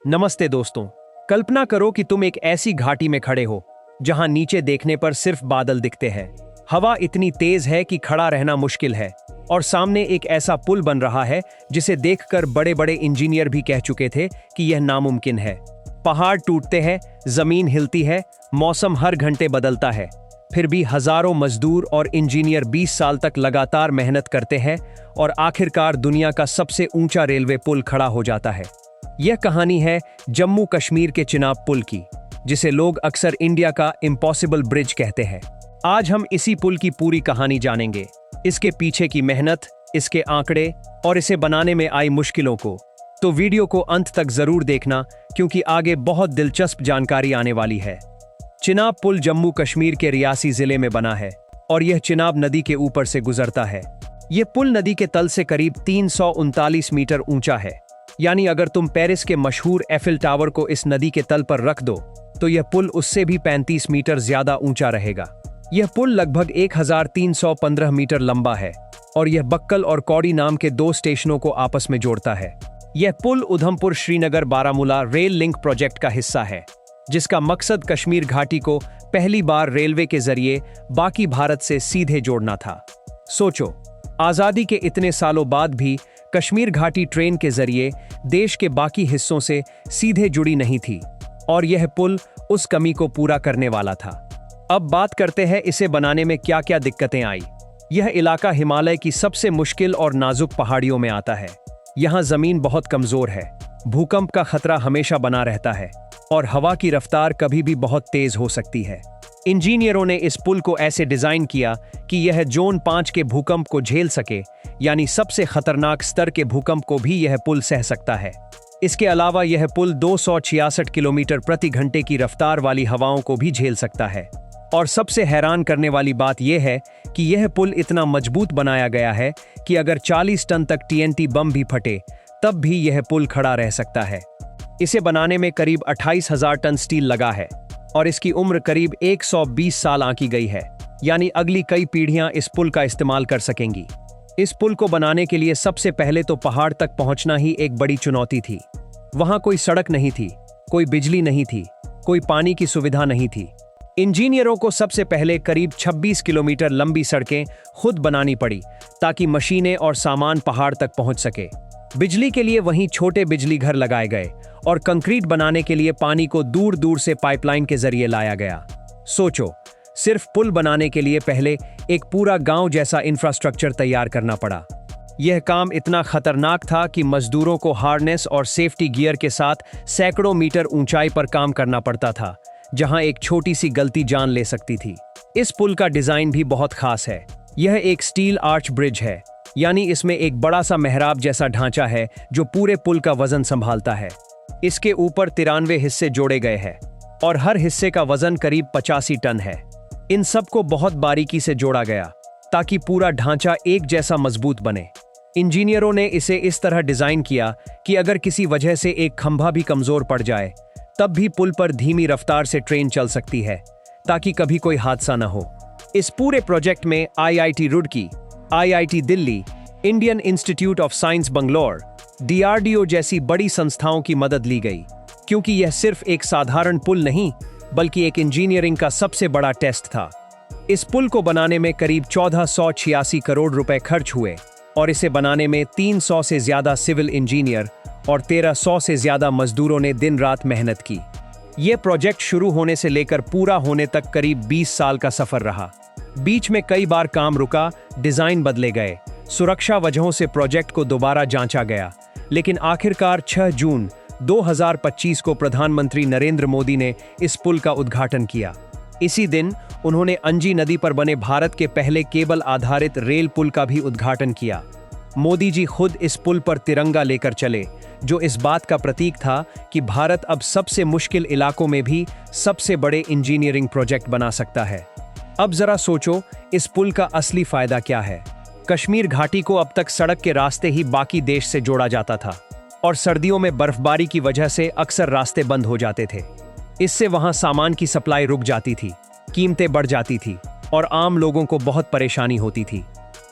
नमस्ते दोस्तों। कल्पना करो कि तुम एक ऐसी घाटी में खड़े हो जहां नीचे देखने पर सिर्फ बादल दिखते हैं। हवा इतनी तेज है कि खड़ा रहना मुश्किल है और सामने एक ऐसा पुल बन रहा है जिसे देखकर बड़े बड़े इंजीनियर भी कह चुके थे कि यह नामुमकिन है। पहाड़ टूटते हैं, जमीन हिलती है, मौसम हर घंटे बदलता है, फिर भी हजारों मजदूर और इंजीनियर 20 साल तक लगातार मेहनत करते हैं और आखिरकार दुनिया का सबसे ऊंचा रेलवे पुल खड़ा हो जाता है। यह कहानी है जम्मू कश्मीर के चिनाब पुल की, जिसे लोग अक्सर इंडिया का इम्पॉसिबल ब्रिज कहते हैं। आज हम इसी पुल की पूरी कहानी जानेंगे, इसके पीछे की मेहनत, इसके आंकड़े और इसे बनाने में आई मुश्किलों को। तो वीडियो को अंत तक जरूर देखना क्योंकि आगे बहुत दिलचस्प जानकारी आने वाली है। चिनाब पुल जम्मू कश्मीर के रियासी जिले में बना है और यह चिनाब नदी के ऊपर से गुजरता है। यह पुल नदी के तल से करीब 339 मीटर ऊंचा है, यानी अगर तुम पेरिस के मशहूर एफिल टावर को इस नदी के तल पर रख दो तो यह पुल उससे भी 35 मीटर ज्यादा ऊंचा रहेगा। यह पुल लगभग 1315 मीटर लंबा है और यह बक्कल और कौड़ी नाम के 2 स्टेशनों को आपस में जोड़ता है। यह पुल Udhampur Srinagar Baramulla rail link project का हिस्सा है, जिसका मकसद कश्मीर घाटी को पहली बार रेलवे के जरिए बाकी भारत से सीधे जोड़ना था। सोचो, आजादी के इतने सालों बाद भी कश्मीर घाटी ट्रेन के जरिए देश के बाकी हिस्सों से सीधे जुड़ी नहीं थी और यह पुल उस कमी को पूरा करने वाला था। अब बात करते हैं इसे बनाने में क्या क्या दिक्कतें आई। यह इलाका हिमालय की सबसे मुश्किल और नाजुक पहाड़ियों में आता है। यहाँ जमीन बहुत कमजोर है, भूकंप का खतरा हमेशा बना रहता है और हवा की रफ्तार कभी भी बहुत तेज हो सकती है। इंजीनियरों ने इस पुल को ऐसे डिजाइन किया कि यह जोन 5 के भूकंप को झेल सके, यानी सबसे खतरनाक स्तर के भूकंप को भी यह पुल सह सकता है। इसके अलावा यह पुल 266 किलोमीटर प्रति घंटे की रफ्तार वाली हवाओं को भी झेल सकता है। और सबसे हैरान करने वाली बात यह है कि यह पुल इतना मजबूत बनाया गया है कि अगर 40 टन तक TNT बम भी फटे तब भी यह पुल खड़ा रह सकता है। इसे बनाने में करीब 28,000 टन स्टील लगा है और इसकी उम्र करीब 120 साल आंकी गई है, यानी अगली कई पीढ़ियां इस पुल का इस्तेमाल कर सकेंगी। इस पुल को बनाने के लिए सबसे पहले तो पहाड़ तक पहुंचना ही एक बड़ी चुनौती थी। वहां कोई सड़क नहीं थी, कोई बिजली नहीं थी, कोई पानी की सुविधा नहीं थी। इंजीनियरों को सबसे पहले करीब 26 किलोमीटर लंबी सड़कें खुद बनानी पड़ी ताकि मशीनें और सामान पहाड़ तक पहुंच सके। बिजली के लिए वहीं छोटे बिजली घर लगाए गए और कंक्रीट बनाने के लिए पानी को दूर दूर से पाइपलाइन के जरिए लाया गया। सोचो, सिर्फ पुल बनाने के लिए पहले एक पूरा गांव जैसा इंफ्रास्ट्रक्चर तैयार करना पड़ा। यह काम इतना खतरनाक था कि मजदूरों को हार्नेस और सेफ्टी गियर के साथ सैकड़ों मीटर ऊंचाई पर काम करना पड़ता था, जहां एक छोटी सी गलती जान ले सकती थी। इस पुल का डिजाइन भी बहुत खास है। यह एक स्टील आर्च ब्रिज है, यानी इसमें एक बड़ा सा मेहराब जैसा ढांचा है जो पूरे पुल का वजन संभालता है। इसके ऊपर 93 हिस्से जोड़े गए हैं और हर हिस्से का वजन करीब 85 टन है। इन सब को बहुत बारीकी से जोड़ा गया ताकि पूरा ढांचा एक जैसा मजबूत बने। इंजीनियरों ने इसे इस तरह डिजाइन किया कि अगर किसी वजह से एक खंभा भी कमजोर पड़ जाए तब भी पुल पर धीमी रफ्तार से ट्रेन चल सकती है ताकि कभी कोई हादसा न हो। इस पूरे प्रोजेक्ट में IIT Roorkee, IIT Delhi, Indian institute of science Bangalore, DRDO जैसी बड़ी संस्थाओं की मदद ली गई, क्योंकि यह सिर्फ एक साधारण पुल नहीं बल्कि एक इंजीनियरिंग का सबसे बड़ा टेस्ट था। इस पुल को बनाने में करीब 1486 करोड़ रुपए खर्च हुए और इसे बनाने में 300 से ज्यादा सिविल इंजीनियर और 1300 से ज्यादा मजदूरों ने दिन रात मेहनत की। यह प्रोजेक्ट शुरू होने से लेकर पूरा होने तक करीब 20 साल का सफर रहा। बीच में कई बार काम रुका, डिजाइन बदले गए, सुरक्षा वजहों से प्रोजेक्ट को दोबारा जांचा गया, लेकिन आखिरकार 6 जून 2025 को प्रधानमंत्री नरेंद्र मोदी ने इस पुल का उद्घाटन किया। इसी दिन उन्होंने अंजी नदी पर बने भारत के पहले केबल आधारित रेल पुल का भी उद्घाटन किया। मोदी जी खुद इस पुल पर तिरंगा लेकर चले, जो इस बात का प्रतीक था कि भारत अब सबसे मुश्किल इलाकों में भी सबसे बड़े इंजीनियरिंग प्रोजेक्ट बना सकता है। अब जरा सोचो, इस पुल का असली फायदा क्या है। कश्मीर घाटी को अब तक सड़क के रास्ते ही बाकी देश से जोड़ा जाता था और सर्दियों में बर्फबारी की वजह से अक्सर रास्ते बंद हो जाते थे। इससे वहां सामान की सप्लाई रुक जाती थी, कीमतें बढ़ जाती थी और आम लोगों को बहुत परेशानी होती थी।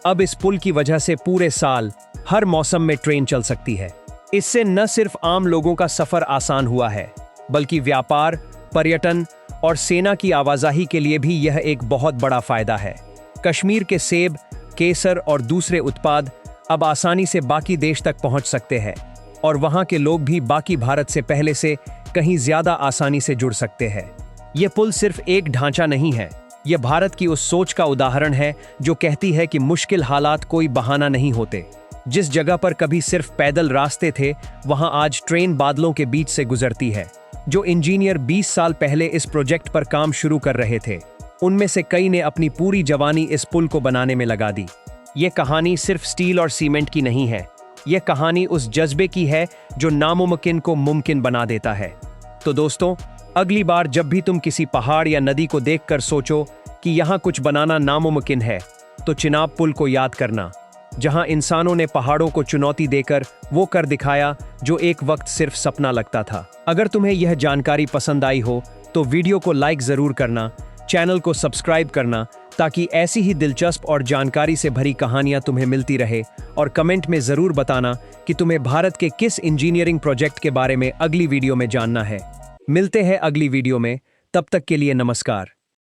अब इस पुल की वजह से पूरे साल हर मौसम में ट्रेन चल सकती है। इससे न सिर्फ आम लोगों का सफर आसान हुआ है, बल्कि व्यापार, पर्यटन और सेना की आवाजाही के लिए भी यह एक बहुत बड़ा फायदा है। कश्मीर के सेब, केसर और दूसरे उत्पाद अब आसानी से बाकी देश तक पहुंच सकते हैं और वहां के लोग भी बाकी भारत से पहले से कहीं ज्यादा आसानी से जुड़ सकते हैं। यह पुल सिर्फ एक ढांचा नहीं है, यह भारत की उस सोच का उदाहरण है जो कहती है कि मुश्किल हालात कोई बहाना नहीं होते। जिस जगह पर कभी सिर्फ पैदल रास्ते थे, वहां आज ट्रेन बादलों के बीच से गुजरती है। जो इंजीनियर 20 साल पहले इस प्रोजेक्ट पर काम शुरू कर रहे थे, उनमें से कई ने अपनी पूरी जवानी इस पुल को बनाने में लगा दी। ये कहानी सिर्फ स्टील और सीमेंट की नहीं है, यह कहानी उस जज्बे की है जो नामुमकिन को मुमकिन बना देता है। तो दोस्तों, अगली बार जब भी तुम किसी पहाड़ या नदी को देखकर सोचो कि यहाँ कुछ बनाना नामुमकिन है, तो चिनाब पुल को याद करना, जहां इंसानों ने पहाड़ों को चुनौती देकर वो कर दिखाया जो एक वक्त सिर्फ सपना लगता था। अगर तुम्हें यह जानकारी पसंद आई हो तो वीडियो को लाइक जरूर करना, चैनल को सब्सक्राइब करना, ताकि ऐसी ही दिलचस्प और जानकारी से भरी कहानियां तुम्हें मिलती रहे, और कमेंट में जरूर बताना कि तुम्हें भारत के किस इंजीनियरिंग प्रोजेक्ट के बारे में अगली वीडियो में जानना है। मिलते हैं अगली वीडियो में, तब तक के लिए नमस्कार।